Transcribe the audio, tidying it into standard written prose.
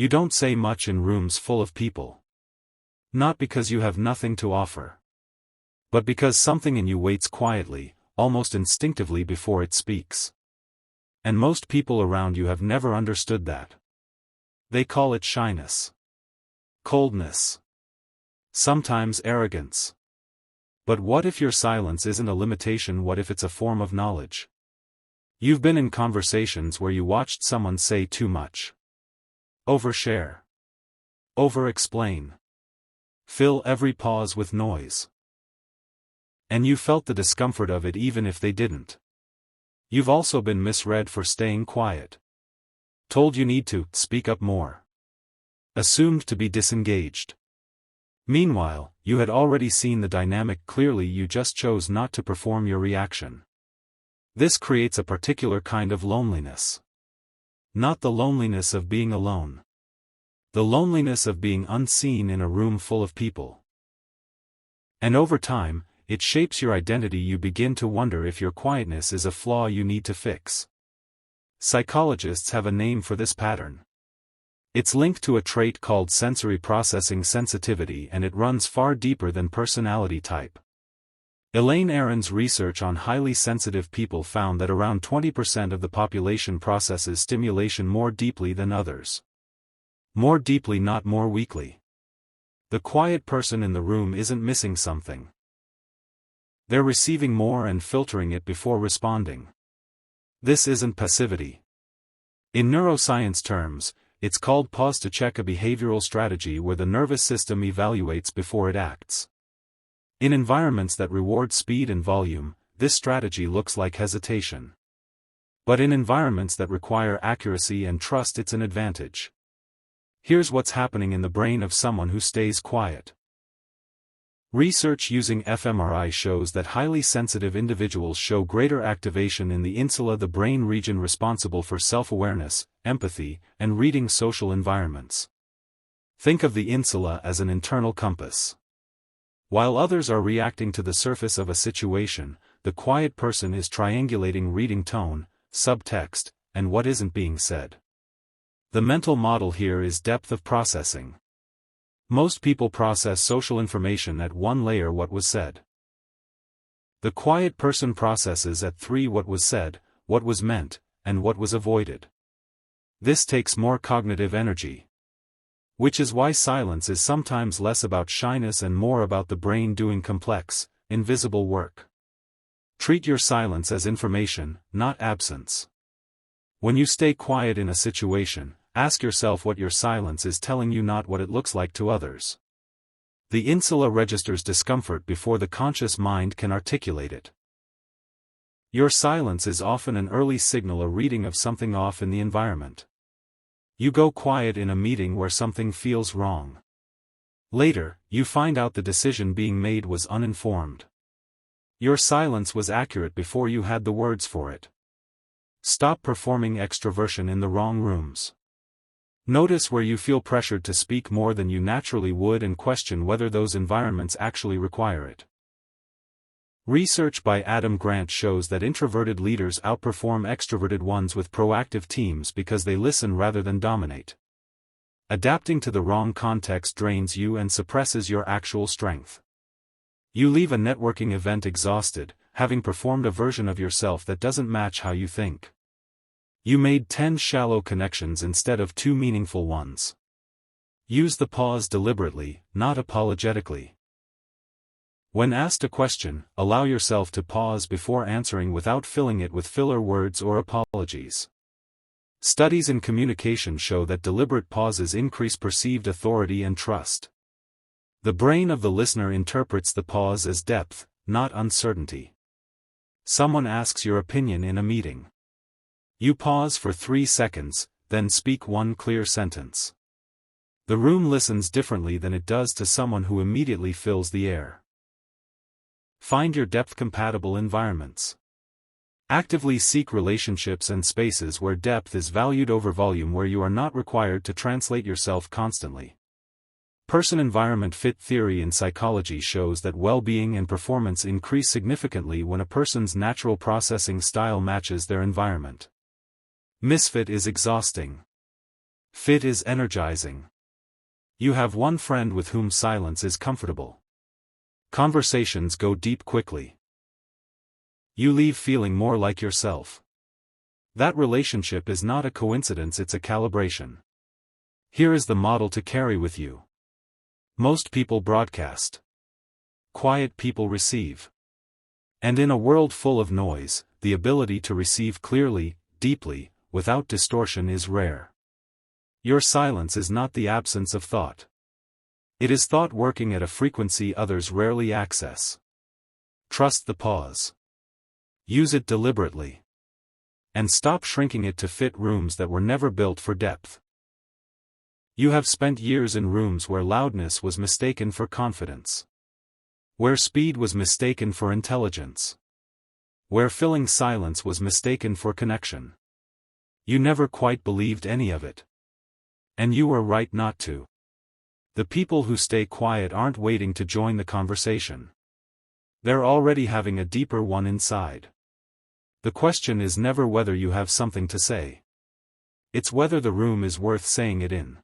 You don't say much in rooms full of people. Not because you have nothing to offer, but because something in you waits quietly, almost instinctively before it speaks. And most people around you have never understood that. They call it shyness, coldness, sometimes arrogance. But what if your silence isn't a limitation? What if it's a form of knowledge? You've been in conversations where you watched someone say too much. Overshare. Over-explain. Fill every pause with noise. And you felt the discomfort of it even if they didn't. You've also been misread for staying quiet. Told you need to speak up more. Assumed to be disengaged. Meanwhile, you had already seen the dynamic clearly, you just chose not to perform your reaction. This creates a particular kind of loneliness. Not the loneliness of being alone. The loneliness of being unseen in a room full of people. And over time, it shapes your identity. You begin to wonder if your quietness is a flaw you need to fix. Psychologists have a name for this pattern. It's linked to a trait called sensory processing sensitivity, and it runs far deeper than personality type. Elaine Aron's research on highly sensitive people found that around 20% of the population processes stimulation more deeply than others. More deeply, not more weakly. The quiet person in the room isn't missing something. They're receiving more and filtering it before responding. This isn't passivity. In neuroscience terms, it's called pause to check, a behavioral strategy where the nervous system evaluates before it acts. In environments that reward speed and volume, this strategy looks like hesitation. But in environments that require accuracy and trust, it's an advantage. Here's what's happening in the brain of someone who stays quiet. Research using fMRI shows that highly sensitive individuals show greater activation in the insula, the brain region responsible for self-awareness, empathy, and reading social environments. Think of the insula as an internal compass. While others are reacting to the surface of a situation, the quiet person is triangulating, reading tone, subtext, and what isn't being said. The mental model here is depth of processing. Most people process social information at one layer, what was said. The quiet person processes at 3, what was said, what was meant, and what was avoided. This takes more cognitive energy. Which is why silence is sometimes less about shyness and more about the brain doing complex, invisible work. Treat your silence as information, not absence. When you stay quiet in a situation, ask yourself what your silence is telling you, not what it looks like to others. The insula registers discomfort before the conscious mind can articulate it. Your silence is often an early signal, a reading of something off in the environment. You go quiet in a meeting where something feels wrong. Later, you find out the decision being made was uninformed. Your silence was accurate before you had the words for it. Stop performing extroversion in the wrong rooms. Notice where you feel pressured to speak more than you naturally would and question whether those environments actually require it. Research by Adam Grant shows that introverted leaders outperform extroverted ones with proactive teams because they listen rather than dominate. Adapting to the wrong context drains you and suppresses your actual strength. You leave a networking event exhausted, having performed a version of yourself that doesn't match how you think. You made 10 shallow connections instead of 2 meaningful ones. Use the pause deliberately, not apologetically. When asked a question, allow yourself to pause before answering without filling it with filler words or apologies. Studies in communication show that deliberate pauses increase perceived authority and trust. The brain of the listener interprets the pause as depth, not uncertainty. Someone asks your opinion in a meeting. You pause for 3 seconds, then speak one clear sentence. The room listens differently than it does to someone who immediately fills the air. Find your depth-compatible environments. Actively seek relationships and spaces where depth is valued over volume, where you are not required to translate yourself constantly. Person-environment fit theory in psychology shows that well-being and performance increase significantly when a person's natural processing style matches their environment. Misfit is exhausting. Fit is energizing. You have one friend with whom silence is comfortable. Conversations go deep quickly. You leave feeling more like yourself. That relationship is not a coincidence, it's a calibration. Here is the model to carry with you. Most people broadcast. Quiet people receive. And in a world full of noise, the ability to receive clearly, deeply, without distortion is rare. Your silence is not the absence of thought. It is thought working at a frequency others rarely access. Trust the pause. Use it deliberately. And stop shrinking it to fit rooms that were never built for depth. You have spent years in rooms where loudness was mistaken for confidence. Where speed was mistaken for intelligence. Where filling silence was mistaken for connection. You never quite believed any of it. And you were right not to. The people who stay quiet aren't waiting to join the conversation. They're already having a deeper one inside. The question is never whether you have something to say. It's whether the room is worth saying it in.